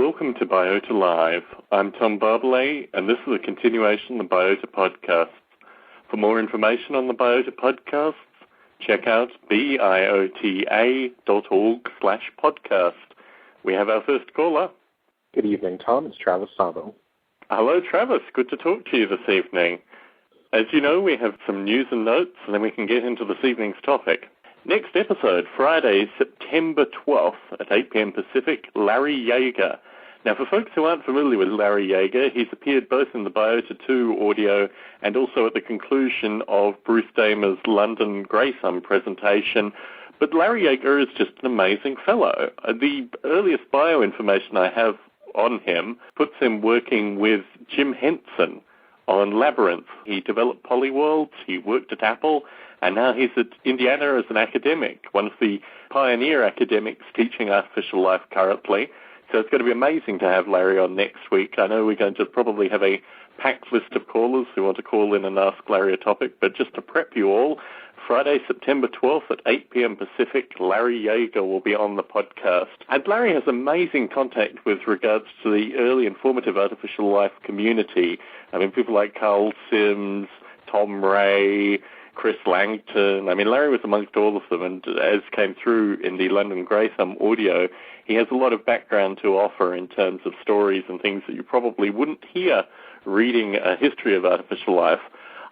welcome to Biota Live. I'm Tom Barbalet, and this is a continuation of the Biota podcasts. For more information on the Biota podcasts, check out biota.org/podcast. We have our first caller. Good evening, Tom. It's Travis Sabo. Hello, Travis. Good to talk to you this evening. As you know, we have some news and notes, and then we can get into this evening's topic. Next episode, Friday, September 12th at 8 p.m. Pacific, Larry Yeager. Now, for folks who aren't familiar with Larry Yeager, he's appeared both in the Biota 2 audio and also at the conclusion of Bruce Damer's London Greysum presentation. But Larry Yeager is just an amazing fellow. The earliest bio information I have on him puts him working with Jim Henson on Labyrinth. He developed Polyworlds, he worked at Apple, and now he's at Indiana as an academic, one of the pioneer academics teaching artificial life currently. So it's going to be amazing to have Larry on next week. I know we're going to probably have a packed list of callers who want to call in and ask Larry a topic, but just to prep you all, Friday, September 12th at 8 p.m. Pacific, Larry Yeager will be on the podcast. And Larry has amazing contact with regards to the early informative artificial life community. I mean, people like Carl Sims, Tom Ray, Chris Langton. I mean, Larry was amongst all of them, and as came through in the London Greysum audio, he has a lot of background to offer in terms of stories and things that you probably wouldn't hear reading a history of artificial life.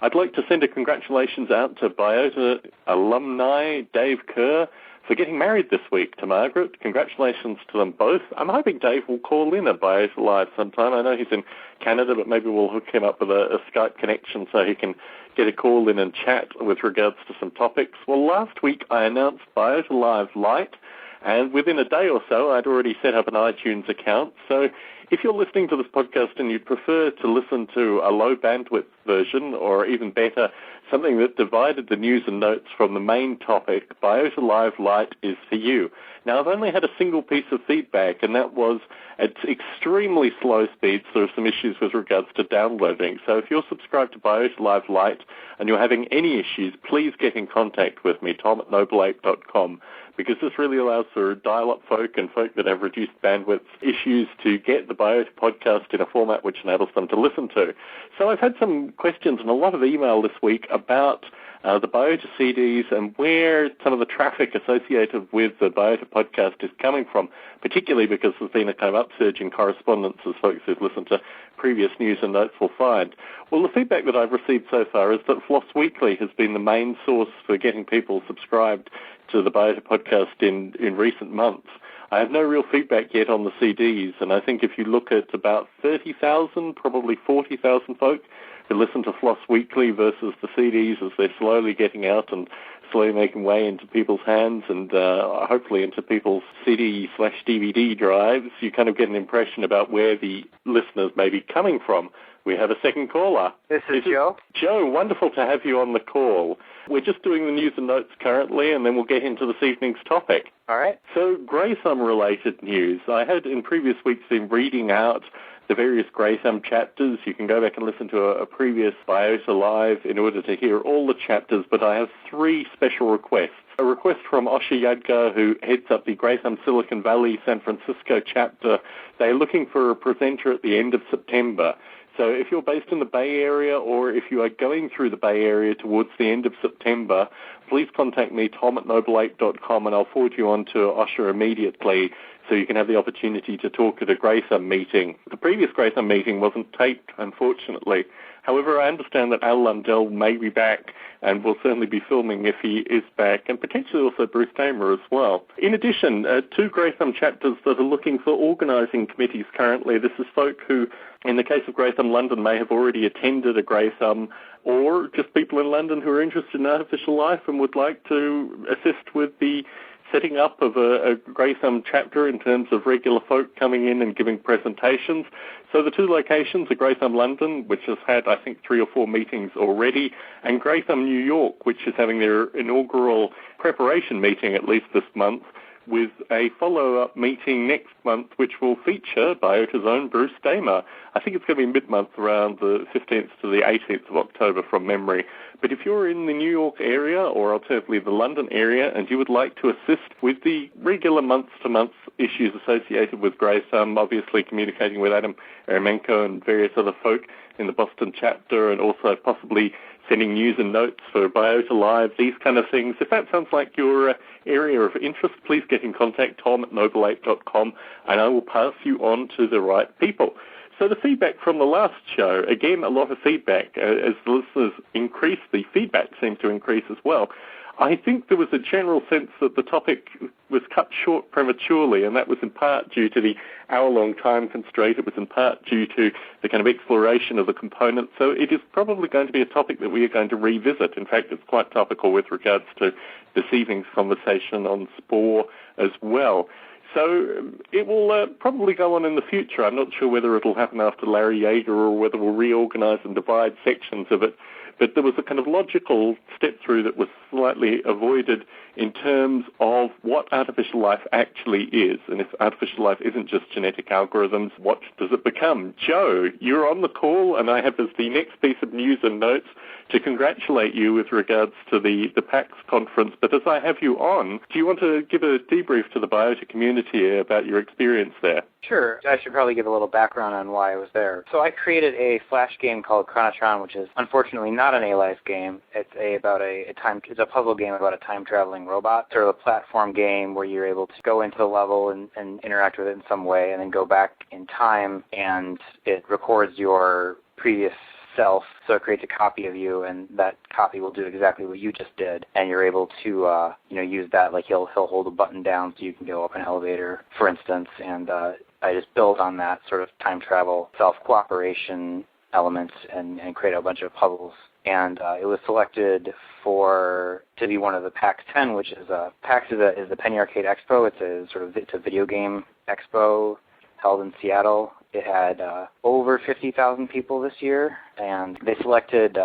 I'd like to send a congratulations out to Biota alumni Dave Kerr for getting married this week to Margaret. Congratulations to them both. I'm hoping Dave will call in at Biota Live sometime. I know he's in Canada, but maybe we'll hook him up with a Skype connection so he can get a call in and chat with regards to some topics. Well, last week I announced Biota Live Lite, and within a day or so I'd already set up an iTunes account. So if you're listening to this podcast and you'd prefer to listen to a low bandwidth version, or even better, something that divided the news and notes from the main topic, Biota Live Lite is for you. Now, I've only had a single piece of feedback, and that was at extremely slow speeds. There are some issues with regards to downloading. So if you're subscribed to Biota Live Lite and you're having any issues, please get in contact with me, tom@nobleape.com, because this really allows for dial-up folk and folk that have reduced bandwidth issues to get the Biota podcast in a format which enables them to listen to. So I've had some questions and a lot of email this week about the Biota CDs and where some of the traffic associated with the Biota podcast is coming from, particularly because there's been a kind of upsurge in correspondence, as folks who've listened to previous news and notes will find. Well, the feedback that I've received so far is that Floss Weekly has been the main source for getting people subscribed to the Biota podcast in recent months. I have no real feedback yet on the CDs, and I think if you look at about 30,000, probably 40,000 folk who listen to Floss Weekly versus the CDs as they're slowly getting out and slowly making way into people's hands and hopefully into people's CD/DVD drives, you kind of get an impression about where the listeners may be coming from. We have a second caller. This is Joe. Joe, wonderful to have you on the call. We're just doing the news and notes currently, and then we'll get into this evening's topic. All right. So, Greysum-related news. I had in previous weeks been reading out the various Greysum chapters. You can go back and listen to a previous Biota Live in order to hear all the chapters, but I have three special requests. A request from Osher Yadgar, who heads up the Greysum Silicon Valley San Francisco chapter. They're looking for a presenter at the end of September. So if you're based in the Bay Area or if you are going through the Bay Area towards the end of September, please contact me, tom@nobleape.com, and I'll forward you on to Osher immediately so you can have the opportunity to talk at a Greysum meeting. The previous Greysum meeting wasn't taped, unfortunately. However, I understand that Al Lundell may be back and will certainly be filming if he is back, and potentially also Bruce Damer as well. In addition, two Greysum chapters that are looking for organising committees currently. This is folk who, in the case of Greysum London, may have already attended a Greysum, or just people in London who are interested in artificial life and would like to assist with the setting up of a Greysum chapter in terms of regular folk coming in and giving presentations. So the two locations are Greysum London, which has had, I think, 3 or 4 meetings already, and Greysum New York, which is having their inaugural preparation meeting at least this month, with a follow-up meeting next month, which will feature Biota's own Bruce Damer. I think it's going to be mid-month, around the 15th to the 18th of October from memory. But if you're in the New York area, or alternatively the London area, and you would like to assist with the regular month-to-month issues associated with Greysum, obviously communicating with Adam Eremenko and various other folk in the Boston chapter, and also possibly sending news and notes for Biota Live, these kind of things. If that sounds like your area of interest, please get in contact, tom@noble8.com, and I will pass you on to the right people. So the feedback from the last show, again, a lot of feedback. As the listeners increase, the feedback seems to increase as well. I think there was a general sense that the topic was cut short prematurely, and that was in part due to the hour-long time constraint. It was in part due to the kind of exploration of the components. So it is probably going to be a topic that we are going to revisit. In fact, it's quite topical with regards to this evening's conversation on Spore as well. So it will probably go on in the future. I'm not sure whether it'll happen after Larry Yeager or whether we'll reorganize and divide sections of it. But there was a kind of logical step through that was slightly avoided in terms of what artificial life actually is. And if artificial life isn't just genetic algorithms, what does it become? Joe, you're on the call, and I have as the next piece of news and notes to congratulate you with regards to the PAX conference. But as I have you on, do you want to give a debrief to the Biota community about your experience there? Sure. I should probably give a little background on why I was there. So I created a Flash game called Chronotron, which is unfortunately not an A-Life game. It's it's a puzzle game about a time-traveling robot, sort of a platform game where you're able to go into the level and interact with it in some way, and then go back in time, and it records your previous self, so it creates a copy of you, and that copy will do exactly what you just did, and you're able to use that. Like he'll hold a button down so you can go up an elevator, for instance, and I just built on that sort of time travel self-cooperation elements and create a bunch of puzzles. And it was selected to be one of the PAX 10, which is PAX is the Penny Arcade Expo. It's a video game expo held in Seattle. It had over 50,000 people this year, and they selected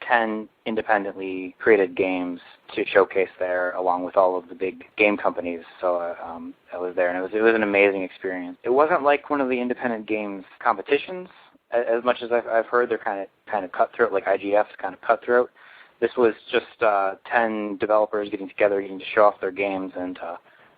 10 independently created games to showcase there, along with all of the big game companies. So I was there, and it was an amazing experience. It wasn't like one of the independent games competitions, as much as I've heard. They're kind of cutthroat, like IGF's kind of cutthroat. This was just 10 developers getting together, getting to show off their games, and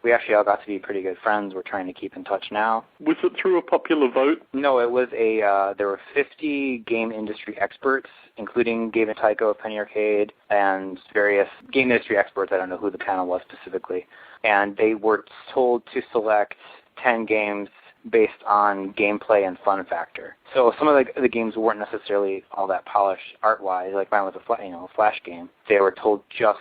we actually all got to be pretty good friends. We're trying to keep in touch now. Was it through a popular vote? No, it was there were 50 game industry experts, including Gabe and Tycho of Penny Arcade, and various game industry experts. I don't know who the panel was specifically. And they were told to select 10 games based on gameplay and fun factor. So some of the games weren't necessarily all that polished art-wise, like mine was a Flash game. They were told just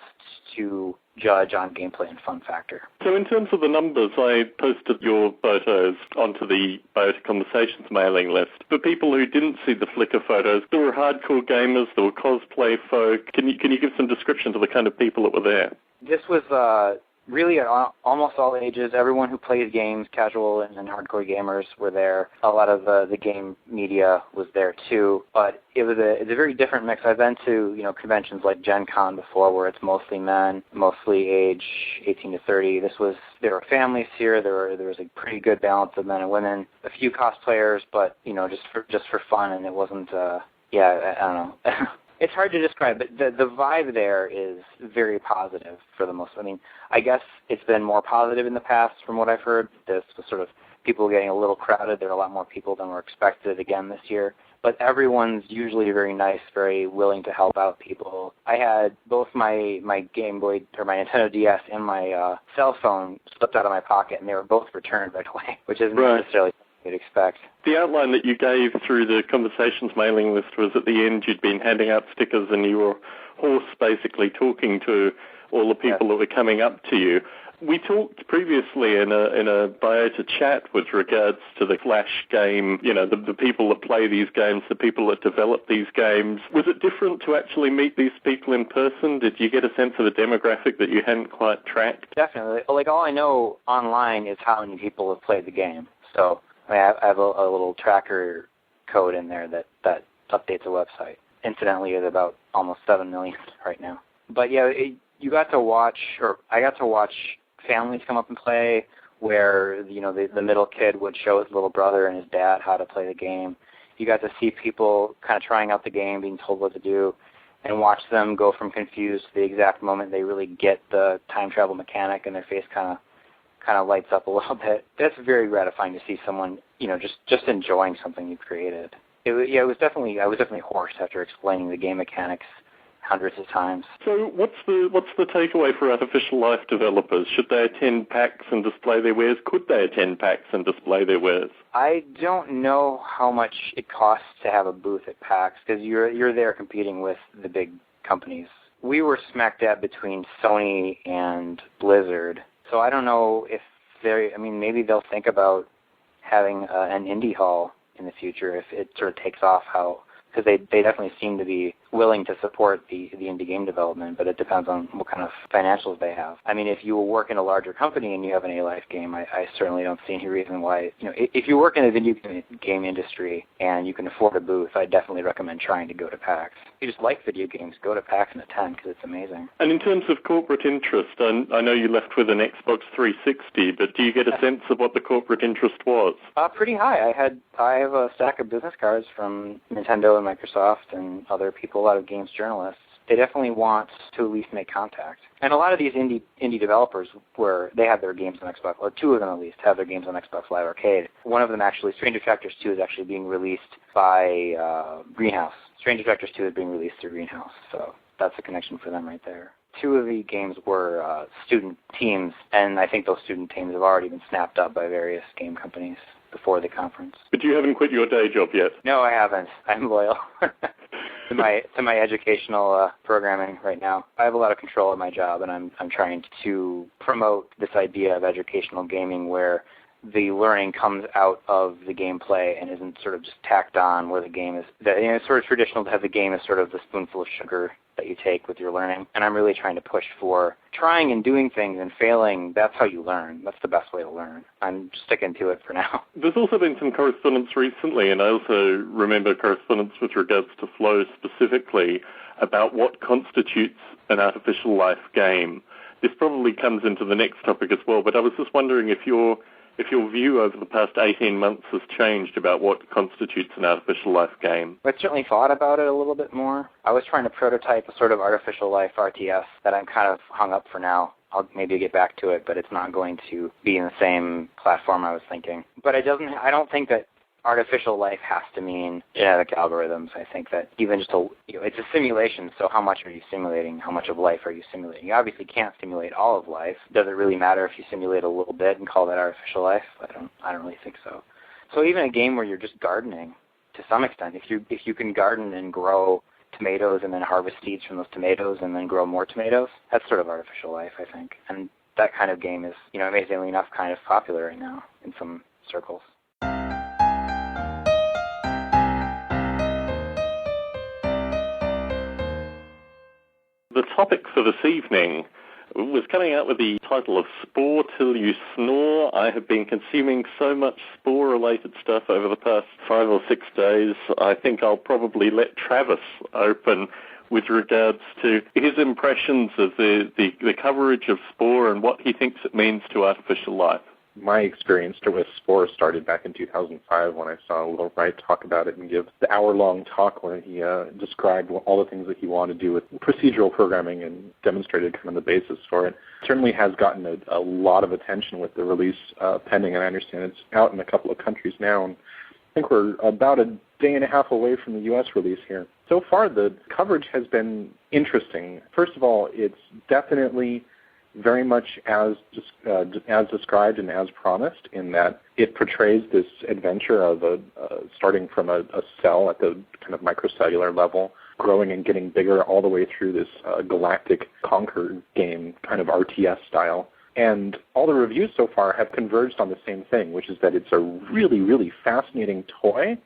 to judge on gameplay and fun factor. So in terms of the numbers, I posted your photos onto the Biota Conversations mailing list. For people who didn't see the Flickr photos, there were hardcore gamers, there were cosplay folk. Can you give some description to the kind of people that were there? This was really almost all ages. Everyone who plays games, casual and hardcore gamers, were there. A lot of the game media was there too. But it's a very different mix. I've been to conventions like Gen Con before, where it's mostly men, mostly age 18 to 30. There were families here. There was a pretty good balance of men and women. A few cosplayers, but just for fun, and it wasn't. I don't know. It's hard to describe, but the vibe there is very positive for the most. I mean, I guess it's been more positive in the past from what I've heard. This was sort of people getting a little crowded. There are a lot more people than were expected again this year. But everyone's usually very nice, very willing to help out people. I had both my Game Boy, or my Nintendo DS, and my cell phone slipped out of my pocket, and they were both returned right away, which isn't necessarily you'd expect. The outline that you gave through the Conversations mailing list was at the end you'd been handing out stickers and you were hoarse basically talking to all the people that were coming up to you. We talked previously in a Biota chat with regards to the Flash game, the people that play these games, the people that develop these games. Was it different to actually meet these people in person? Did you get a sense of a demographic that you hadn't quite tracked? Definitely. Like, all I know online is how many people have played the game. So I have a little tracker code in there that updates the website. Incidentally, it's about almost 7 million right now. But yeah, I got to watch families come up and play, where the middle kid would show his little brother and his dad how to play the game. You got to see people kind of trying out the game, being told what to do, and watch them go from confused to the exact moment they really get the time travel mechanic, and their face kind kind of lights up a little bit. That's very gratifying to see someone, just enjoying something you created. I was definitely hoarse after explaining the game mechanics hundreds of times. So what's the takeaway for artificial life developers? Should they attend PAX and display their wares? Could they attend PAX and display their wares? I don't know how much it costs to have a booth at PAX, because you're there competing with the big companies. We were smack dab between Sony and Blizzard, so I don't know if maybe they'll think about having an indie hall in the future if it sort of takes off, because they definitely seem to be willing to support the indie game development, but it depends on what kind of financials they have. I mean, if you work in a larger company and you have an A-Life game, I certainly don't see any reason why, if you work in the video game industry and you can afford a booth, I definitely recommend trying to go to PAX. If you just like video games, go to PAX and attend, because it's amazing. And in terms of corporate interest, I know you left with an Xbox 360, but do you get a sense of what the corporate interest was? Pretty high. I have a stack of business cards from Nintendo and Microsoft and other people, a lot of games journalists. They definitely want to at least make contact. And a lot of these indie developers, where they have their games on Xbox, or two of them at least, have their games on Xbox Live Arcade. One of them, actually, Stranger Factors 2, is actually being released by Greenhouse. Stranger Factors 2 is being released through Greenhouse, so that's a connection for them right there. Two of the games were student teams, and I think those student teams have already been snapped up by various game companies before the conference. But you haven't quit your day job yet? No, I haven't. I'm loyal to my educational programming right now. I have a lot of control of my job, and I'm trying to promote this idea of educational gaming where the learning comes out of the gameplay and isn't sort of just tacked on where the game is. It's sort of traditional to have the game as sort of the spoonful of sugar that you take with your learning. And I'm really trying to push for trying and doing things and failing. That's how you learn. That's the best way to learn. I'm sticking to it for now. There's also been some correspondence recently, and I also remember correspondence with regards to Flow specifically, about what constitutes an artificial life game. This probably comes into the next topic as well, but I was just wondering if your view over the past 18 months has changed about what constitutes an artificial life game. I certainly thought about it a little bit more. I was trying to prototype a sort of artificial life RTS that I'm kind of hung up for now. I'll maybe get back to it, but it's not going to be in the same platform I was thinking. But I don't think that artificial life has to mean genetic algorithms. I think that even just it's a simulation, so how much are you simulating? How much of life are you simulating? You obviously can't simulate all of life. Does it really matter if you simulate a little bit and call that artificial life? I don't really think so. So even a game where you're just gardening, to some extent, if you can garden and grow tomatoes and then harvest seeds from those tomatoes and then grow more tomatoes, that's sort of artificial life, I think. And that kind of game is, amazingly enough, kind of popular right now in some circles. The topic for this evening was coming out with the title of Spore Till You Snore. I have been consuming so much Spore-related stuff over the past 5 or 6 days, I think I'll probably let Travis open with regards to his impressions of the coverage of Spore and what he thinks it means to artificial life. My experience with Spore started back in 2005 when I saw Will Wright talk about it and give the hour-long talk where he described all the things that he wanted to do with procedural programming and demonstrated kind of the basis for it. It certainly has gotten a lot of attention with the release pending, and I understand it's out in a couple of countries now. And I think we're about a day and a half away from the U.S. release here. So far, the coverage has been interesting. First of all, it's definitely very much as described and as promised, in that it portrays this adventure of starting from a cell at the kind of microcellular level, growing and getting bigger all the way through this galactic conquer game, kind of RTS style. And all the reviews so far have converged on the same thing, which is that it's a really, really fascinating toy,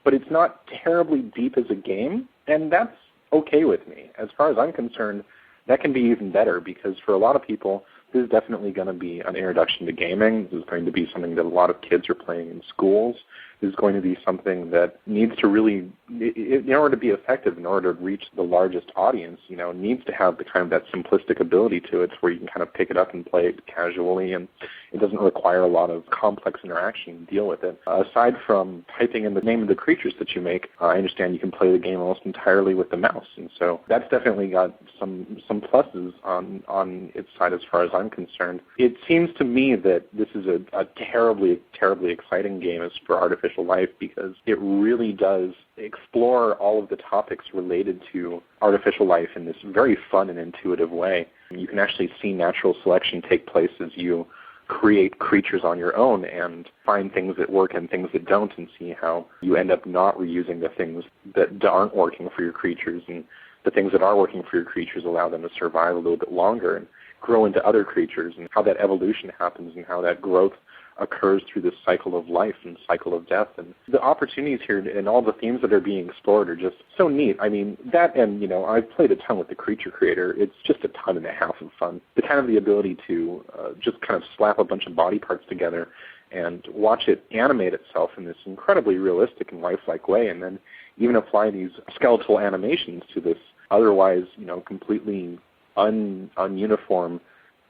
but it's not terribly deep as a game, and that's okay with me. As far as I'm concerned, that can be even better, because for a lot of people, this is definitely going to be an introduction to gaming. This is going to be something that a lot of kids are playing in schools. is going to be something that needs to really, in order to be effective, in order to reach the largest audience, needs to have the kind of that simplistic ability to it where you can kind of pick it up and play it casually, and it doesn't require a lot of complex interaction to deal with it. Aside from typing in the name of the creatures that you make, I understand you can play the game almost entirely with the mouse, and so that's definitely got some pluses on its side as far as I'm concerned. It seems to me that this is a terribly, terribly exciting game as for artificial life, because it really does explore all of the topics related to artificial life in this very fun and intuitive way. You can actually see natural selection take place as you create creatures on your own and find things that work and things that don't, and see how you end up not reusing the things that aren't working for your creatures, and the things that are working for your creatures allow them to survive a little bit longer and grow into other creatures, and how that evolution happens and how that growth occurs through this cycle of life and cycle of death. And the opportunities here and all the themes that are being explored are just so neat. I mean, that, and I've played a ton with the Creature Creator. It's just a ton and a half of fun. The ability to just kind of slap a bunch of body parts together and watch it animate itself in this incredibly realistic and lifelike way, and then even apply these skeletal animations to this otherwise, completely ununiform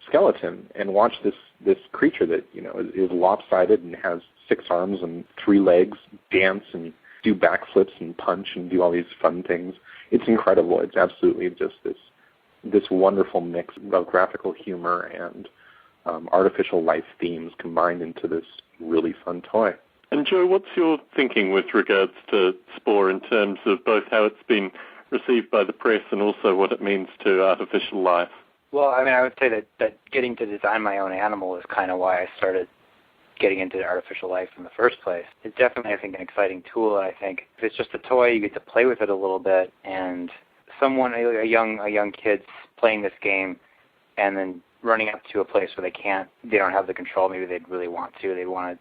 skeleton, and watch this creature that is lopsided and has 6 arms and 3 legs dance and do backflips and punch and do all these fun things. It's incredible. It's absolutely just this wonderful mix of graphical humor and artificial life themes combined into this really fun toy. And Joe, what's your thinking with regards to Spore in terms of both how it's been received by the press and also what it means to artificial life? Well, I mean, I would say that getting to design my own animal is kind of why I started getting into artificial life in the first place. It's definitely, I think, an exciting tool. I think if it's just a toy, you get to play with it a little bit, and a young kid's playing this game and then running up to a place where they don't have the control. Maybe they'd really want to.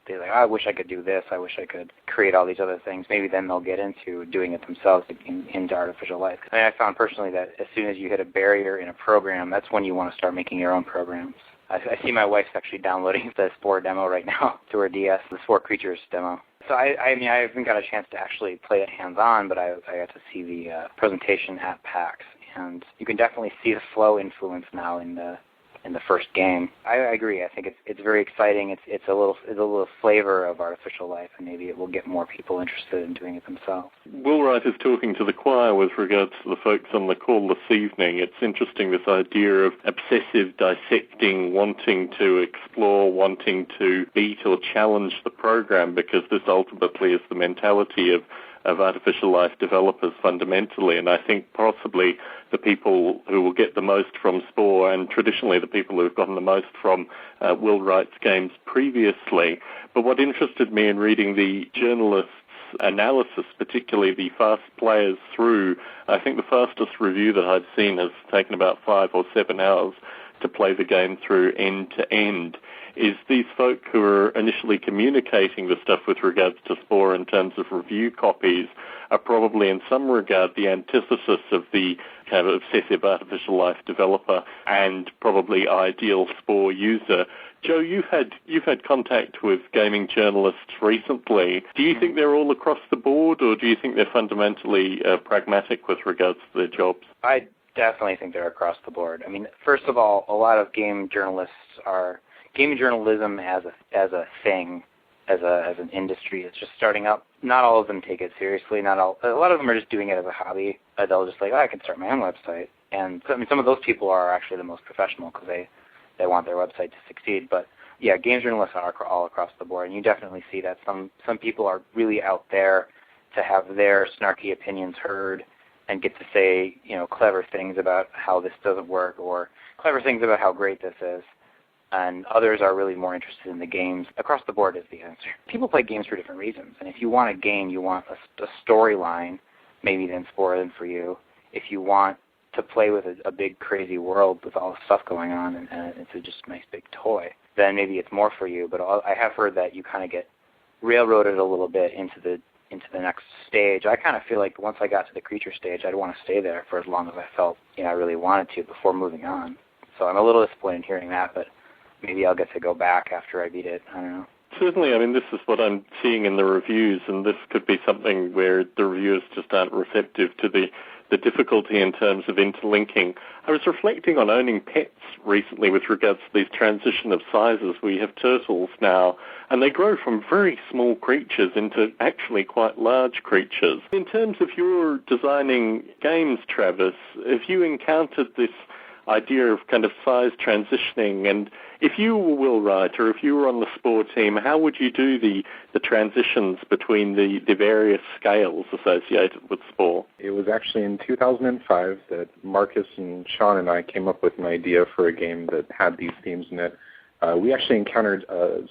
They're like, I wish I could do this. I wish I could create all these other things. Maybe then they'll get into doing it themselves into artificial life. I mean, I found personally that as soon as you hit a barrier in a program, that's when you want to start making your own programs. I see my wife's actually downloading the Spore demo right now to her DS, the Spore Creatures demo. So I mean, I haven't got a chance to actually play it hands-on, but I got to see the presentation at PAX, and you can definitely see the flow influence now in the first game. I agree. I think it's very exciting. It's a little flavor of artificial life, and maybe it will get more people interested in doing it themselves. Will Wright is talking to the choir with regards to the folks on the call this evening. It's interesting, this idea of obsessive dissecting, wanting to explore, wanting to beat or challenge the program, because this ultimately is the mentality of artificial life developers fundamentally, and I think possibly the people who will get the most from Spore, and traditionally the people who have gotten the most from Will Wright's games previously. But what interested me in reading the journalists' analysis, particularly the fast players through, I think the fastest review that I've seen has taken about 5 or 7 hours to play the game through end to end, is these folk who are initially communicating the stuff with regards to Spore in terms of review copies are probably in some regard the antithesis of the kind of obsessive artificial life developer and probably ideal Spore user. Joe, you've had contact with gaming journalists recently. Do you think they're all across the board, or do you think they're fundamentally pragmatic with regards to their jobs? I definitely think they're across the board. I mean, first of all, a lot of game journalism as a thing, as an industry, it's just starting up. Not all of them take it seriously. A lot of them are just doing it as a hobby. They'll just I can start my own website. And so, I mean, some of those people are actually the most professional because they want their website to succeed. But yeah, game journalists are all across the board, and you definitely see that some people are really out there to have their snarky opinions heard and get to say, clever things about how this doesn't work, or clever things about how great this is. And others are really more interested in the games. Across the board is the answer. People play games for different reasons, and if you want a game, you want a storyline, maybe then Spore isn't for you. If you want to play with a big, crazy world with all the stuff going on, and it's just a nice big toy, then maybe it's more for you. But I have heard that you kind of get railroaded a little bit into the next stage. I kind of feel like once I got to the creature stage, I'd want to stay there for as long as I felt I really wanted to before moving on. So I'm a little disappointed hearing that, but maybe I'll get to go back after I beat it. I don't know. Certainly, I mean, this is what I'm seeing in the reviews, and this could be something where the reviewers just aren't receptive to the difficulty in terms of interlinking. I was reflecting on owning pets recently with regards to these transition of sizes. We have turtles now, and they grow from very small creatures into actually quite large creatures. In terms of your designing games, Travis, have you encountered this idea of kind of size transitioning, and if you were Will Wright or if you were on the Spore team, how would you do the transitions between the various scales associated with Spore? It was actually in 2005 that Marcus and Sean and I came up with an idea for a game that had these themes in it. We actually encountered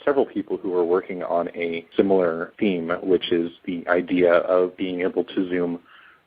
several people who were working on a similar theme, which is the idea of being able to zoom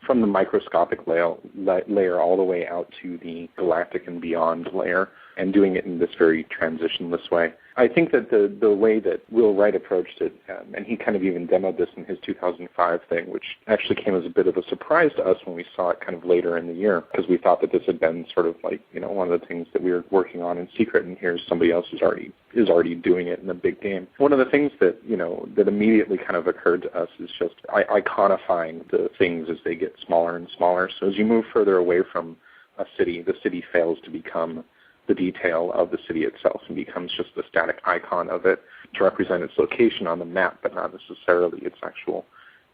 from the microscopic layer all the way out to the galactic and beyond layer, and doing it in this very transitionless way. I think that the way that Will Wright approached it, and he kind of even demoed this in his 2005 thing, which actually came as a bit of a surprise to us when we saw it kind of later in the year, because we thought that this had been sort of like, you know, one of the things that we were working on in secret, and here's somebody else is already doing it in a big game. One of the things that, you know, that immediately kind of occurred to us is just iconifying the things as they get smaller and smaller. So as you move further away from a city, the city fails to become the detail of the city itself and becomes just the static icon of it to represent its location on the map, but not necessarily its actual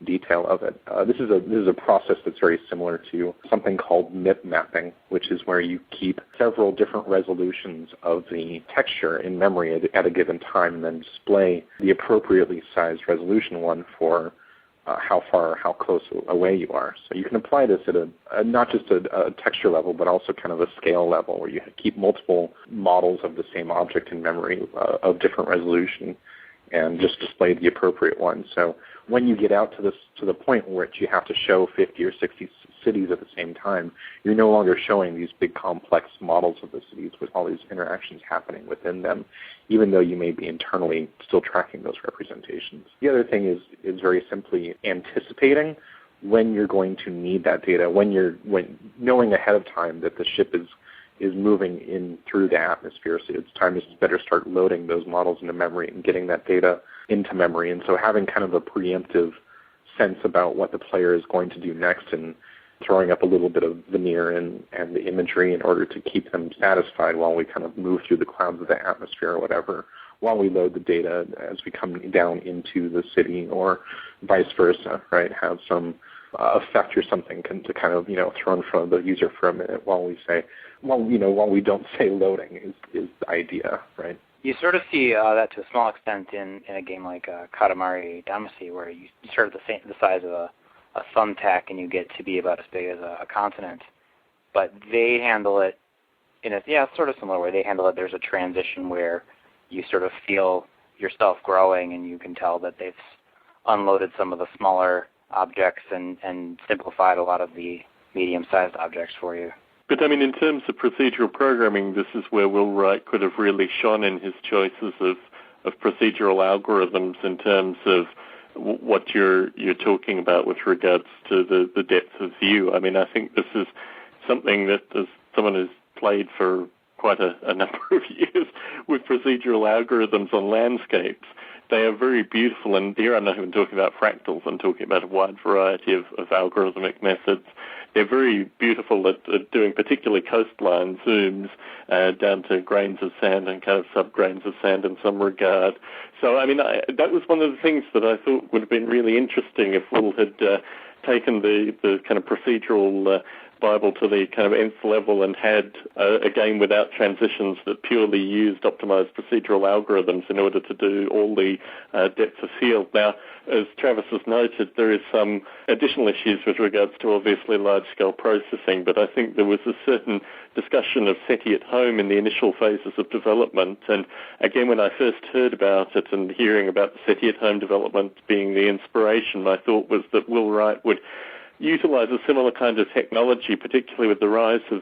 detail of it. This is a process that's very similar to something called MIP mapping, which is where you keep several different resolutions of the texture in memory at a given time and then display the appropriately sized resolution one for how far or how close away you are. So you can apply this at not just a texture level, but also kind of a scale level where you keep multiple models of the same object in memory of different resolution and just display the appropriate one. So when you get out to the point where you have to show 50 or 60 cities at the same time, you're no longer showing these big complex models of the cities with all these interactions happening within them, even though you may be internally still tracking those representations. The other thing is very simply anticipating when you're going to need that data, when knowing ahead of time that the ship is moving in through the atmosphere, so it's time to better start loading those models into memory and getting that data into memory. And so having kind of a preemptive sense about what the player is going to do next and throwing up a little bit of veneer and the imagery in order to keep them satisfied while we kind of move through the clouds of the atmosphere or whatever, while we load the data as we come down into the city, or vice versa, right? Have some effect or something to kind of, you know, throw in front of the user for a minute while we say, while we don't say loading is the idea, right? You sort of see that to a small extent in a game like Katamari Damacy, where you start at the size of a thumbtack and you get to be about as big as a continent. But they handle it in a sort of similar way. They handle it, there's a transition where you sort of feel yourself growing and you can tell that they've unloaded some of the smaller objects and simplified a lot of the medium-sized objects for you. But, I mean, in terms of procedural programming, this is where Will Wright could have really shone in his choices of procedural algorithms in terms of what you're talking about with regards to the depth of view. I mean, I think this is something that, as someone who's played for quite a number of years with procedural algorithms on landscapes, they are very beautiful, and here I'm not even talking about fractals, I'm talking about a wide variety of algorithmic methods. They're very beautiful at doing particularly coastline zooms down to grains of sand and kind of sub-grains of sand in some regard. So, I mean, that was one of the things that I thought would have been really interesting if Will had taken the kind of procedural Bible to the kind of nth level and had a game without transitions that purely used optimized procedural algorithms in order to do all the depth of field. Now, as Travis has noted, there is some additional issues with regards to obviously large-scale processing, but I think there was a certain discussion of SETI at home in the initial phases of development. And again, when I first heard about it and hearing about the SETI at home development being the inspiration, my thought was that Will Wright would utilize a similar kind of technology, particularly with the rise of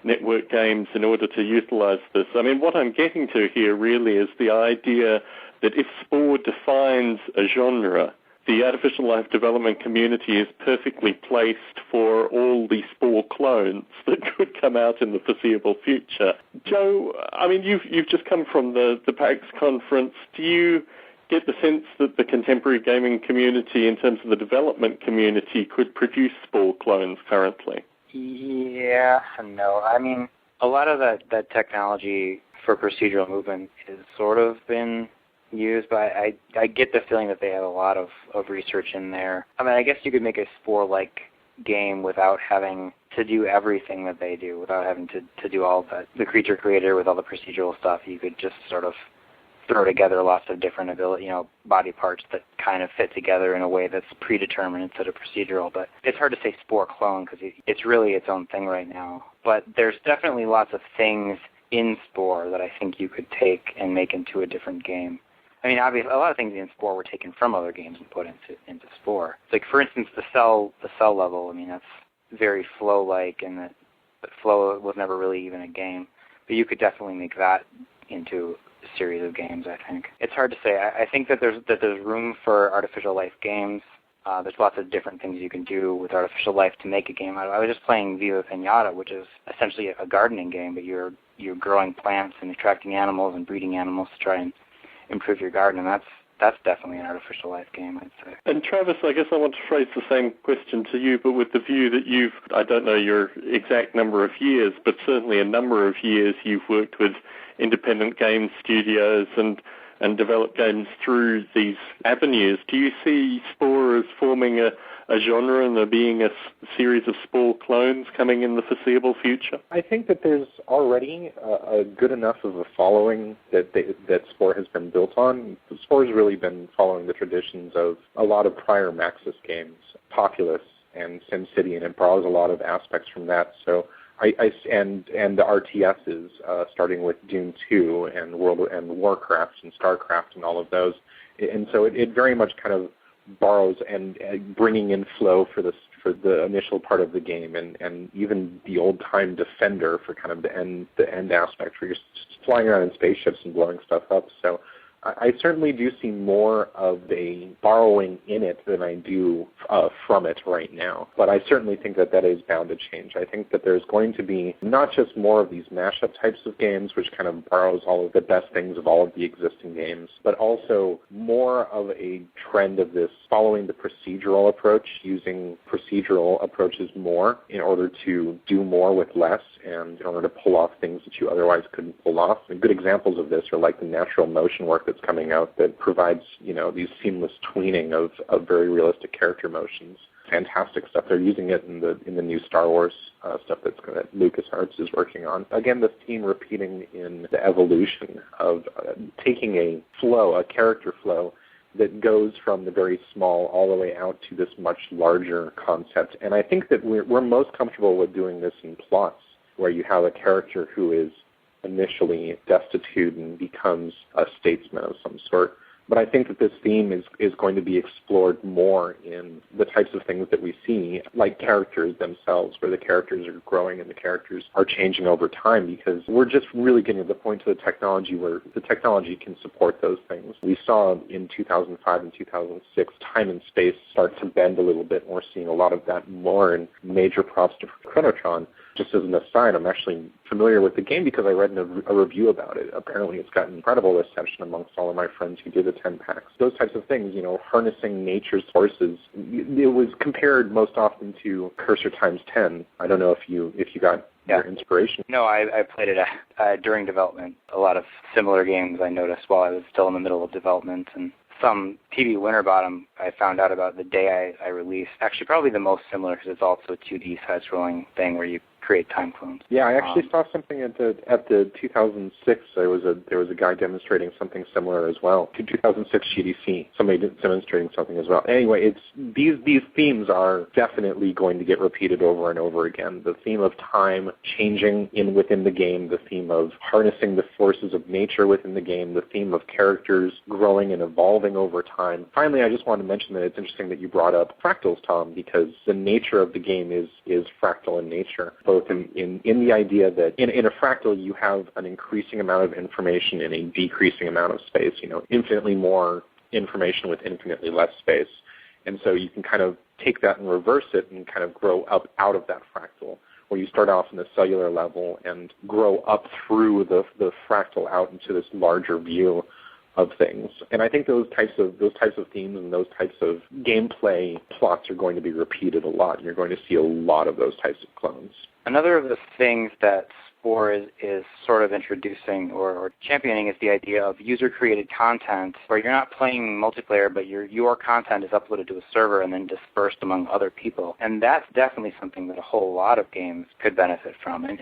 network games, in order to utilize this. I mean, what I'm getting to here really is the idea that if Spore defines a genre, the artificial life development community is perfectly placed for all the Spore clones that could come out in the foreseeable future. Joe, I mean, you've just come from the PAX conference. Do you get the sense that the contemporary gaming community, in terms of the development community, could produce Spore clones currently? Yeah and no. I mean, a lot of that technology for procedural movement has sort of been used, but I get the feeling that they have a lot of research in there. I mean, I guess you could make a Spore-like game without having to do everything that they do, without having to do all the creature creator with all the procedural stuff. You could just sort of throw together lots of different body parts that kind of fit together in a way that's predetermined instead of procedural. But it's hard to say Spore clone because it's really its own thing right now. But there's definitely lots of things in Spore that I think you could take and make into a different game. I mean, obviously, a lot of things in Spore were taken from other games and put into Spore. Like, for instance, the cell level. I mean, that's very Flow-like, and that Flow was never really even a game. But you could definitely make that into a series of games, I think. It's hard to say. I think that there's room for artificial life games. There's lots of different things you can do with artificial life to make a game. I was just playing Biota, which is essentially a gardening game, but you're growing plants and attracting animals and breeding animals to try and improve your garden, and that's definitely an artificial life game, I'd say. And Travis, I guess I want to phrase the same question to you, but with the view that I don't know your exact number of years, but certainly a number of years you've worked with independent game studios and developed games through these avenues. Do you see Spore as forming a genre and there being a series of Spore clones coming in the foreseeable future? I think that there's already a good enough of a following that Spore has been built on. Spore has really been following the traditions of a lot of prior Maxis games, Populous and SimCity, and it borrows a lot of aspects from that. So and the RTSs, starting with Dune 2 and Warcraft and StarCraft and all of those. And so it very much kind of borrows and bringing in Flow for the initial part of the game, and even the old time Defender for kind of the end aspect where you're just flying around in spaceships and blowing stuff up. So I certainly do see more of a borrowing in it than I do from it right now. But I certainly think that is bound to change. I think that there's going to be not just more of these mashup types of games, which kind of borrows all of the best things of all of the existing games, but also more of a trend of this following the procedural approach, using procedural approaches more in order to do more with less and in order to pull off things that you otherwise couldn't pull off. And good examples of this are like the natural motion work that's coming out that provides, these seamless tweening of very realistic character motions. Fantastic stuff. They're using it in the new Star Wars stuff that LucasArts is working on. Again, this theme repeating in the evolution of taking a character flow that goes from the very small all the way out to this much larger concept. And I think that we're most comfortable with doing this in plots, where you have a character who is initially destitute and becomes a statesman of some sort. But I think that this theme is going to be explored more in the types of things that we see, like characters themselves, where the characters are growing and the characters are changing over time, because we're just really getting to the point of the technology where the technology can support those things. We saw in 2005 and 2006 time and space start to bend a little bit, and we're seeing a lot of that more, and major props to Chronotron. Just as an aside, I'm actually familiar with the game because I read a review about it. Apparently it's gotten incredible reception amongst all of my friends who did the 10 packs. Those types of things, harnessing nature's forces. It was compared most often to Cursor times 10. I don't know if you got your inspiration. No, I played it during development. A lot of similar games I noticed while I was still in the middle of development, and some TV Winterbottom I found out about the day I released. Actually, probably the most similar because it's also a 2D side-scrolling thing where you create time clones. Yeah, I actually saw something at the 2006. There was a guy demonstrating something similar as well. To 2006 GDC, somebody demonstrating something as well. Anyway, these themes are definitely going to get repeated over and over again. The theme of time changing within the game, the theme of harnessing the forces of nature within the game, the theme of characters growing and evolving over time. Finally, I just wanted to mention that it's interesting that you brought up fractals, Tom, because the nature of the game is fractal in nature. Both in the idea that in a fractal you have an increasing amount of information in a decreasing amount of space, infinitely more information with infinitely less space. And so you can kind of take that and reverse it and kind of grow up out of that fractal, where you start off in the cellular level and grow up through the fractal out into this larger view of things. And I think those types of themes and those types of gameplay plots are going to be repeated a lot. You're going to see a lot of those types of clones. Another of the things that Spore is sort of introducing or championing is the idea of user-created content where you're not playing multiplayer, but your content is uploaded to a server and then dispersed among other people. And that's definitely something that a whole lot of games could benefit from, and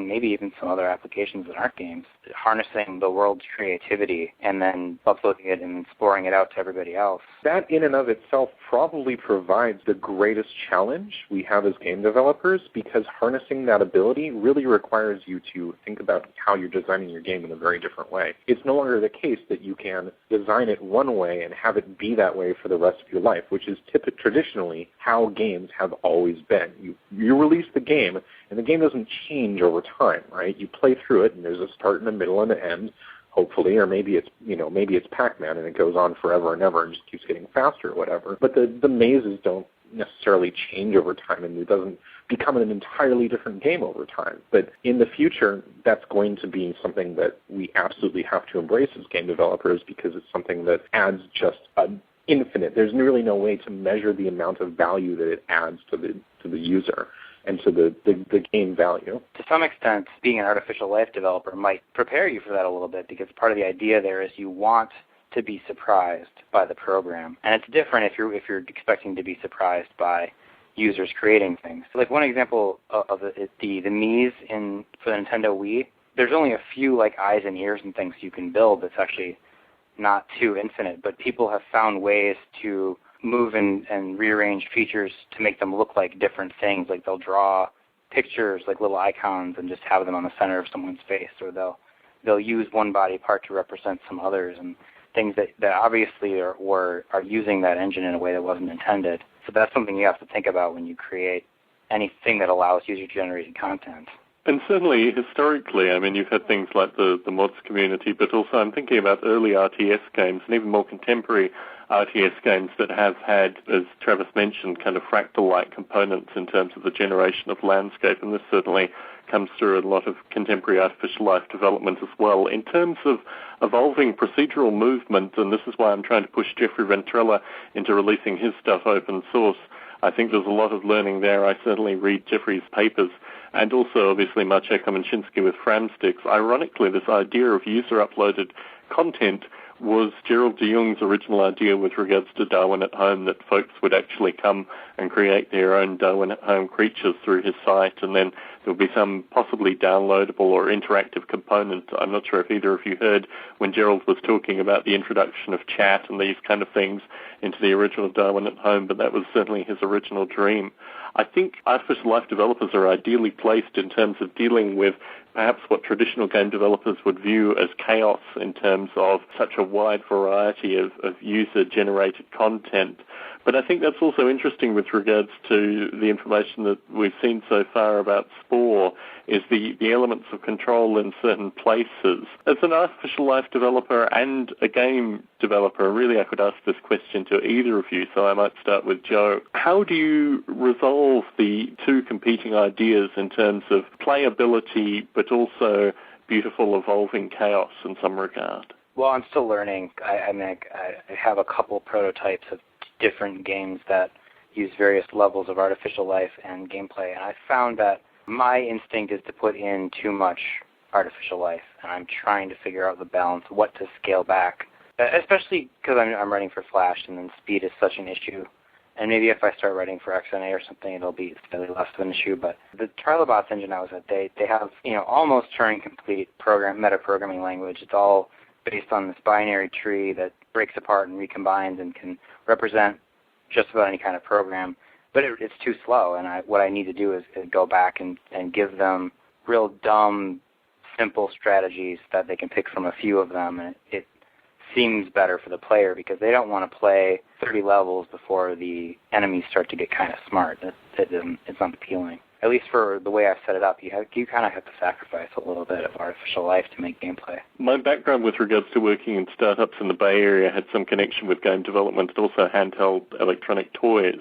maybe even some other applications that aren't games, harnessing the world's creativity and then uploading it and sporing it out to everybody else. That in and of itself probably provides the greatest challenge we have as game developers, because harnessing that ability really requires you to think about how you're designing your game in a very different way. It's no longer the case that you can design it one way and have it be that way for the rest of your life, which is traditionally how games have always been. You release the game, and the game doesn't change over time, right? You play through it, and there's a start and a middle and an end, hopefully, or maybe it's Pac-Man and it goes on forever and ever and just keeps getting faster or whatever. But the mazes don't necessarily change over time, and it doesn't become an entirely different game over time. But in the future, that's going to be something that we absolutely have to embrace as game developers, because it's something that adds just an infinite. There's really no way to measure the amount of value that it adds to the user and to the game value. To some extent, being an artificial life developer might prepare you for that a little bit, because part of the idea there is you want to be surprised by the program. And it's different if you're expecting to be surprised by users creating things. Like one example of the Mii's for the Nintendo Wii, there's only a few like eyes and ears and things you can build that's actually not too infinite, but people have found ways to move and rearrange features to make them look like different things. Like they'll draw pictures like little icons and just have them on the center of someone's face, or they'll use one body part to represent some others, and things that obviously are using that engine in a way that wasn't intended. So that's something you have to think about when you create anything that allows user-generated content. And certainly, historically, I mean, you've had things like the mods community, but also I'm thinking about early RTS games and even more contemporary RTS games that have had, as Travis mentioned, kind of fractal-like components in terms of the generation of landscape, and this certainly comes through a lot of contemporary artificial life development as well. In terms of evolving procedural movement, and this is why I'm trying to push Jeffrey Ventrella into releasing his stuff open source, I think there's a lot of learning there. I certainly read Jeffrey's papers, and also obviously Maciej Kominczynski with Framsticks. Ironically, this idea of user-uploaded content was Gerald de Jong's original idea with regards to Darwin at Home, that folks would actually come and create their own Darwin at Home creatures through his site, and then there would be some possibly downloadable or interactive component. I'm not sure if either of you heard when Gerald was talking about the introduction of chat and these kind of things into the original Darwin at Home, but that was certainly his original dream. I think artificial life developers are ideally placed in terms of dealing with perhaps what traditional game developers would view as chaos in terms of such a wide variety of user-generated content. But I think that's also interesting with regards to the information that we've seen so far about Spore, is the elements of control in certain places. As an artificial life developer and a game developer, really I could ask this question to either of you, so I might start with Joe. How do you resolve the two competing ideas in terms of playability but also beautiful evolving chaos in some regard? Well, I'm still learning. I have a couple prototypes of different games that use various levels of artificial life and gameplay, and I found that my instinct is to put in too much artificial life, and I'm trying to figure out the balance, what to scale back, especially because I'm writing for Flash, and then speed is such an issue. And maybe if I start writing for XNA or something, it'll be slightly less of an issue. But the Trilobots engine I was at, they have almost Turing-complete meta-programming language. It's all based on this binary tree that breaks apart and recombines and can represent just about any kind of program. But it's too slow, and what I need to do is go back and give them real dumb, simple strategies that they can pick from a few of them, and it seems better for the player because they don't want to play 30 levels before the enemies start to get kind of smart. It's not appealing. At least for the way I've set it up, you kind of have to sacrifice a little bit of artificial life to make gameplay. My background with regards to working in startups in the Bay Area had some connection with game development and also handheld electronic toys.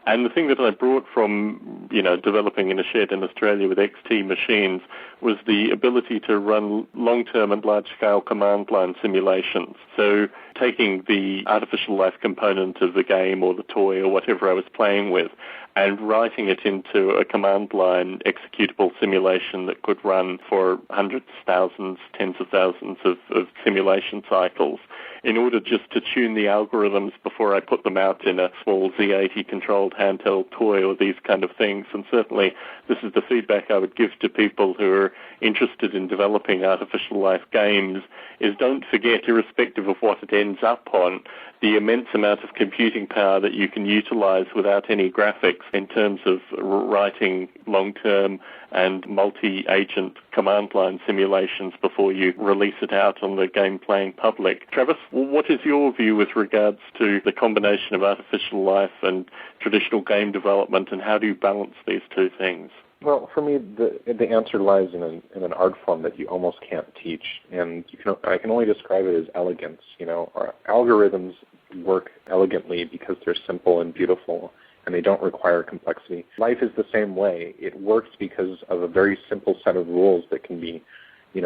And the thing that I brought from, developing in a shed in Australia with XT machines was the ability to run long-term and large-scale command line simulations. So taking the artificial life component of the game or the toy or whatever I was playing with and writing it into a command line executable simulation that could run for hundreds, thousands, tens of thousands of simulation cycles in order just to tune the algorithms before I put them out in a small Z80 controlled handheld toy or these kind of things. And certainly this is the feedback I would give to people who are interested in developing artificial life games, is don't forget, irrespective of what it ends up on, the immense amount of computing power that you can utilize without any graphics in terms of writing long-term and multi-agent command line simulations before you release it out on the game-playing public. Travis, what is your view with regards to the combination of artificial life and traditional game development, and how do you balance these two things? Well, for me, the answer lies in an art form that you almost can't teach, and I can only describe it as elegance. Our algorithms work elegantly because they're simple and beautiful, and they don't require complexity. Life is the same way. It works because of a very simple set of rules that can be,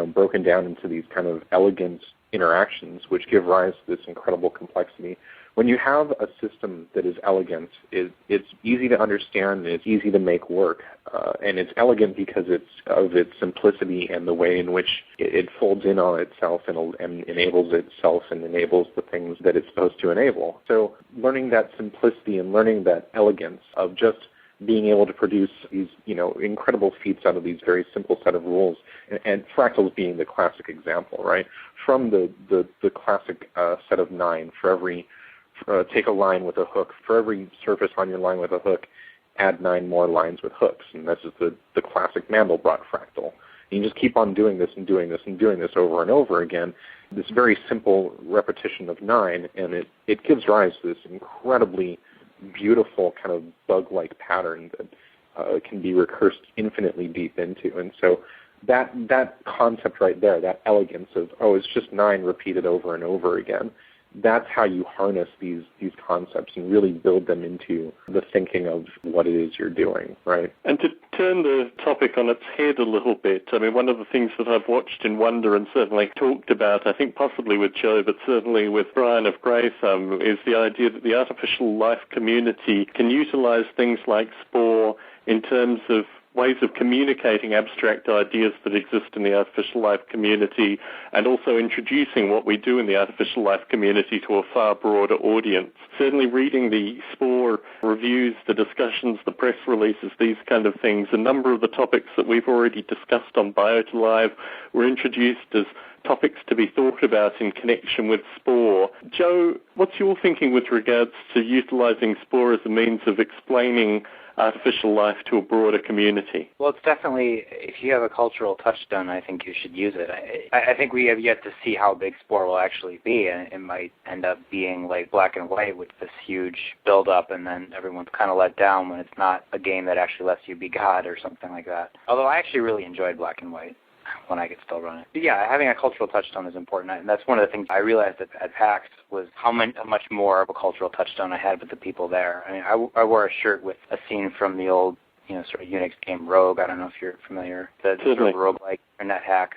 broken down into these kind of elegant interactions, which give rise to this incredible complexity. When you have a system that is elegant, it's easy to understand and it's easy to make work. And it's elegant because of its simplicity and the way in which it folds in on itself and enables itself and enables the things that it's supposed to enable. So learning that simplicity and learning that elegance of just being able to produce these, incredible feats out of these very simple set of rules, and fractals being the classic example, right? From the classic set of 9, for every take a line with a hook. For every surface on your line with a hook, add 9 more lines with hooks. And this is the classic Mandelbrot fractal. And you just keep on doing this and doing this and doing this over and over again, this very simple repetition of 9, and it gives rise to this incredibly beautiful kind of bug-like pattern that can be recursed infinitely deep into. And so that concept right there, that elegance of, it's just 9 repeated over and over again, that's how you harness these concepts and really build them into the thinking of what it is you're doing, right? And to turn the topic on its head a little bit, one of the things that I've watched in wonder and certainly talked about, I think possibly with Joe, but certainly with Brian of Graythumb, is the idea that the artificial life community can utilize things like Spore in terms of ways of communicating abstract ideas that exist in the artificial life community, and also introducing what we do in the artificial life community to a far broader audience. Certainly reading the Spore reviews, the discussions, the press releases, these kind of things, a number of the topics that we've already discussed on Biota Live were introduced as topics to be thought about in connection with Spore. Joe, what's your thinking with regards to utilizing Spore as a means of explaining artificial life to a broader community? Well, it's definitely, if you have a cultural touchstone, I think you should use it. I think we have yet to see how big Spore will actually be, and it might end up being like Black and White with this huge build-up, and then everyone's kind of let down when it's not a game that actually lets you be God or something like that. Although I actually really enjoyed Black and White when I could still run it. But yeah, having a cultural touchstone is important, and that's one of the things I realized at PAX was how much more of a cultural touchstone I had with the people there. I wore a shirt with a scene from the old, sort of Unix game Rogue. I don't know if you're familiar. The sort of roguelike internet hack.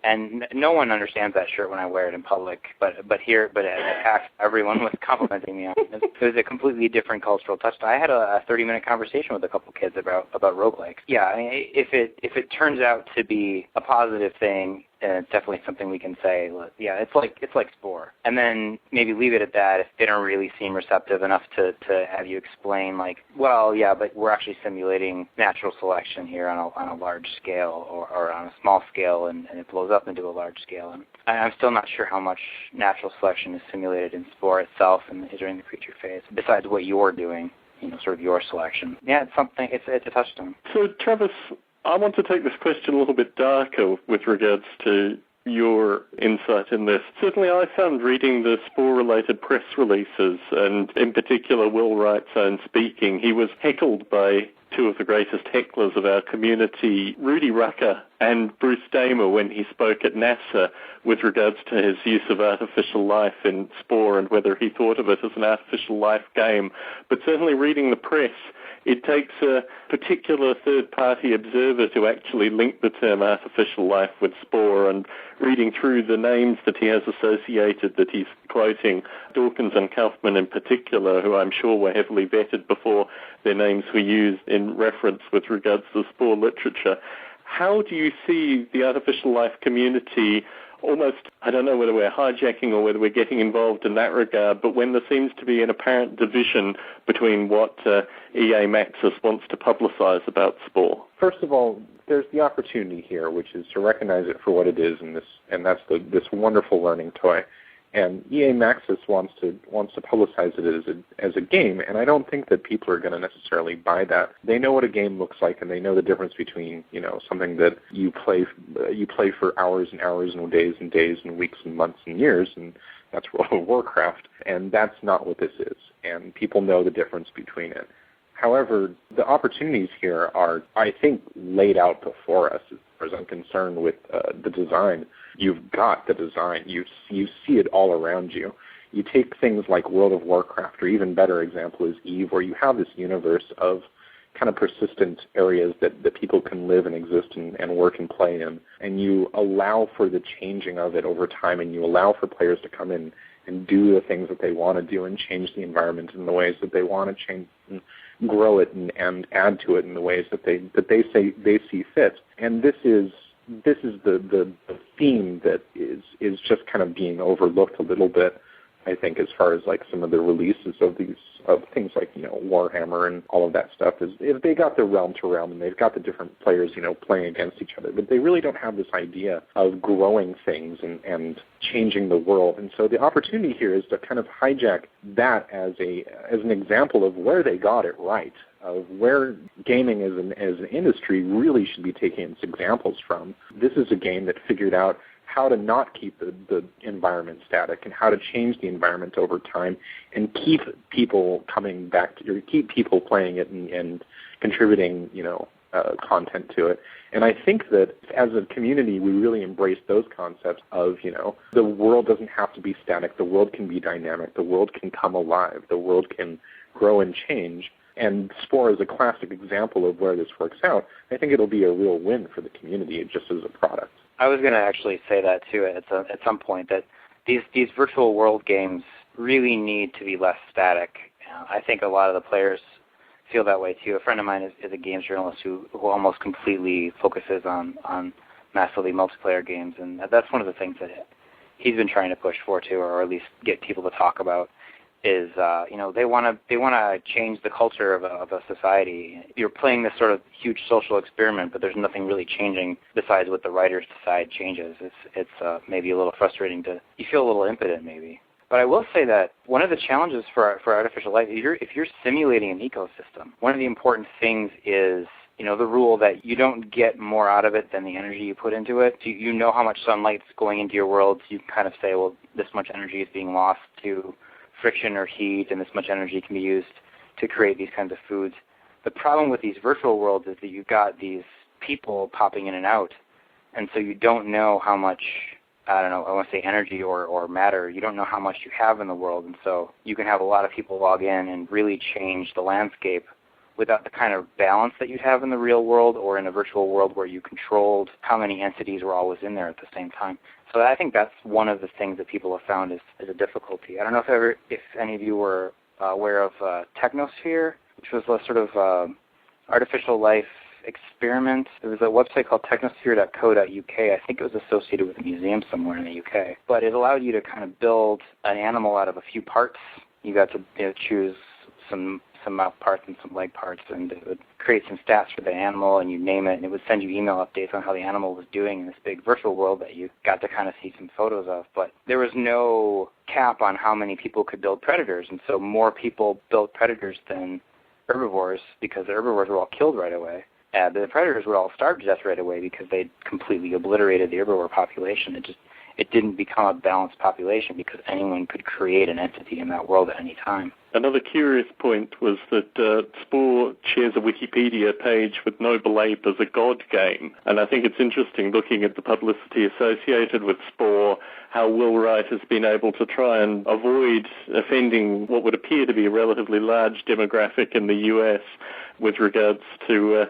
And no one understands that shirt when I wear it in public, but at PAX, everyone was complimenting me on it. It was a completely different cultural touchstone. I had a 30-minute conversation with a couple kids about roguelikes. Yeah, if it turns out to be a positive thing, it's definitely something we can say, yeah, it's like Spore. And then maybe leave it at that if they don't really seem receptive enough to have you explain, well, yeah, but we're actually simulating natural selection here on a large scale or on a small scale, and it blows up into a large scale. And I'm still not sure how much natural selection is simulated in Spore itself and during the creature phase, besides what you're doing, sort of your selection. Yeah, it's a touchstone. So, Travis, I want to take this question a little bit darker with regards to your insight in this. Certainly I found reading the Spore-related press releases, and in particular Will Wright's own speaking, he was heckled by two of the greatest hecklers of our community, Rudy Rucker and Bruce Damer when he spoke at NASA with regards to his use of artificial life in Spore and whether he thought of it as an artificial life game. But certainly reading the press, it takes a particular third-party observer to actually link the term artificial life with Spore, and reading through the names that he has associated that he's quoting, Dawkins and Kaufman in particular, who I'm sure were heavily vetted before their names were used in reference with regards to Spore literature. How do you see the artificial life community almost, I don't know whether we're hijacking or whether we're getting involved in that regard, but when there seems to be an apparent division between what EA Maxis wants to publicize about Spore? First of all, there's the opportunity here, which is to recognize it for what it is, and that's this wonderful learning toy. And EA Maxis wants to publicize it as a game, and I don't think that people are going to necessarily buy that. They know what a game looks like, and they know the difference between something that you play for hours and hours and days and weeks and months and years, and that's World of Warcraft, and that's not what this is. And people know the difference between it. However, the opportunities here are, I think, laid out before us as far as I'm concerned with the design. You've got the design. You see it all around you. You take things like World of Warcraft, or even better example is EVE, where you have this universe of kind of persistent areas that people can live and exist and work and play in, and you allow for the changing of it over time, and you allow for players to come in and do the things that they want to do and change the environment in the ways that they want to change, and grow it and add to it in the ways that they see fit. And this is the theme that is just kind of being overlooked a little bit, I think, as far as like some of the releases of things like Warhammer and all of that stuff. Is if they got the realm to realm and they've got the different players playing against each other, but they really don't have this idea of growing things and changing the world. And so the opportunity here is to kind of hijack that as an example of where they got it right, of where gaming as an industry really should be taking its examples from. This is a game that figured out how to not keep the environment static and how to change the environment over time and keep people coming back to, or keep people playing it and contributing, content to it. And I think that as a community, we really embrace those concepts of, the world doesn't have to be static. The world can be dynamic. The world can come alive. The world can grow and change. And Spore is a classic example of where this works out. I think it'll be a real win for the community just as a product. I was going to actually say that too at some point, that these virtual world games really need to be less static. I think a lot of the players feel that way too. A friend of mine is a games journalist who almost completely focuses on massively multiplayer games, and that's one of the things that he's been trying to push for too, or at least get people to talk about. Is they want to change the culture of a society. You're playing this sort of huge social experiment, but there's nothing really changing besides what the writers decide changes. It's maybe a little frustrating you feel a little impotent maybe. But I will say that one of the challenges for artificial life, if you're simulating an ecosystem, one of the important things is the rule that you don't get more out of it than the energy you put into it. You know how much sunlight's going into your world, so you can kind of say, well, this much energy is being lost to friction or heat, and this much energy can be used to create these kinds of foods. The problem with these virtual worlds is that you've got these people popping in and out, and so you don't know how much, I want to say energy or matter, you don't know how much you have in the world, and so you can have a lot of people log in and really change the landscape without the kind of balance that you'd have in the real world or in a virtual world where you controlled how many entities were always in there at the same time. So I think that's one of the things that people have found is a difficulty. I don't know if any of you were aware of Technosphere, which was a sort of artificial life experiment. There was a website called technosphere.co.uk. I think it was associated with a museum somewhere in the UK. But it allowed you to kind of build an animal out of a few parts. You got to choose some mouth parts and some leg parts, and it would create some stats for the animal, and you name it, and it would send you email updates on how the animal was doing in this big virtual world that you got to kind of see some photos of. But there was no cap on how many people could build predators, and so more people built predators than herbivores because the herbivores were all killed right away. The predators would all starve to death right away because they'd completely obliterated the herbivore population. it didn't become a balanced population because anyone could create an entity in that world at any time. Another curious point was that Spore shares a Wikipedia page with Noble Ape as a god game, and I think it's interesting looking at the publicity associated with Spore, how Will Wright has been able to try and avoid offending what would appear to be a relatively large demographic in the US with regards to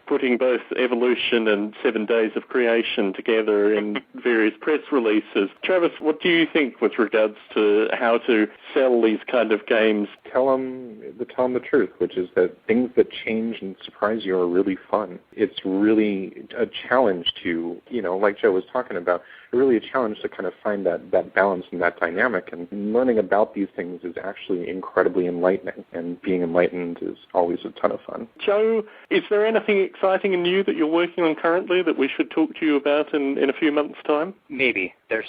putting both evolution and 7 Days of Creation together in various press releases. Travis, what do you think with regards to how to sell these kind of games? Tell them the truth, which is that things that change and surprise you are really fun. It's really a challenge to, like Joe was talking about, really a challenge to kind of find that balance and that dynamic. And learning about these things is actually incredibly enlightening, and being enlightened is always a ton of fun. Joe, is there anything exciting and new that you're working on currently that we should talk to you about in a few months' time? Maybe. There's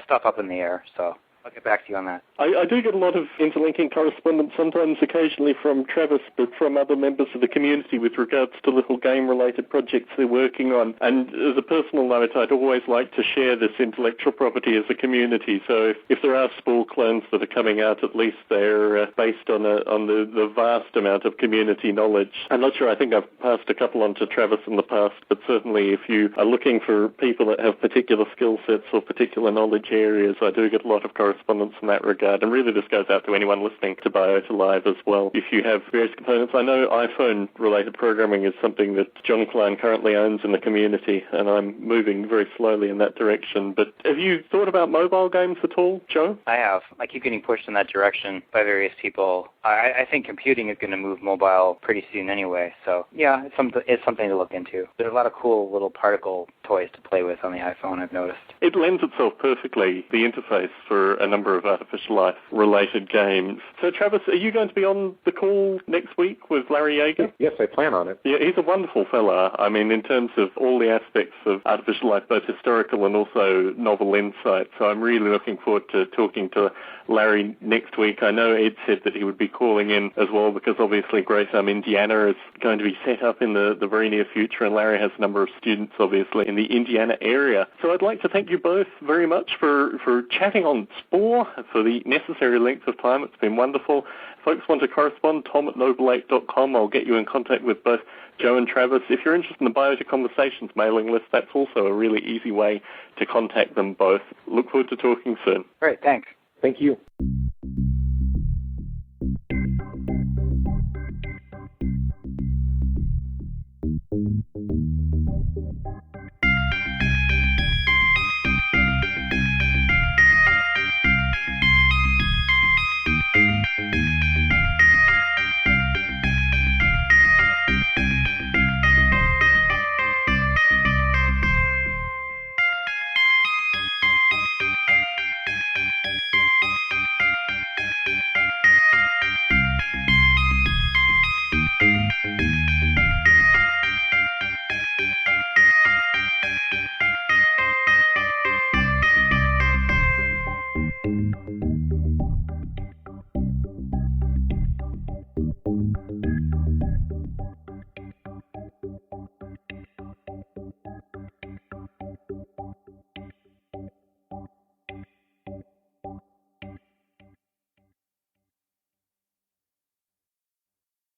stuff up in the air, so I'll get back to you on that. I do get a lot of interlinking correspondence, sometimes occasionally from Travis, but from other members of the community with regards to little game-related projects they're working on. And as a personal note, I'd always like to share this intellectual property as a community. So if there are Spore clones that are coming out, at least they're based on the vast amount of community knowledge. I'm not sure, I think I've passed a couple on to Travis in the past, but certainly if you are looking for people that have particular skill sets or particular knowledge areas, I do get a lot of correspondence in that regard. And really this goes out to anyone listening to Biota Live as well. If you have various components, I know iPhone-related programming is something that John Klein currently owns in the community, and I'm moving very slowly in that direction. But have you thought about mobile games at all, Joe? I have. I keep getting pushed in that direction by various people. I think computing is going to move mobile pretty soon anyway, so yeah, it's something to look into. There's a lot of cool little particle toys to play with on the iPhone, I've noticed. It lends itself perfectly, the interface, for a number of artificial life-related games. So, Travis, are you going to be on the call next week with Larry Yeager? Yes, I plan on it. Yeah, he's a wonderful fella. I mean, in terms of all the aspects of artificial life, both historical and also novel insight. So I'm really looking forward to talking to Larry next week. I know Ed said that he would be calling in as well because obviously Great Indiana is going to be set up in the very near future, and Larry has a number of students obviously in the Indiana area. So I'd like to thank you both very much for chatting on Spore for the necessary length of time. It's been wonderful. If folks want to correspond, tom@nobleape.com. I'll get you in contact with both Joe and Travis. If you're interested in the Biota Conversations mailing list, that's also a really easy way to contact them both. Look forward to talking soon. Great, thanks. Thank you.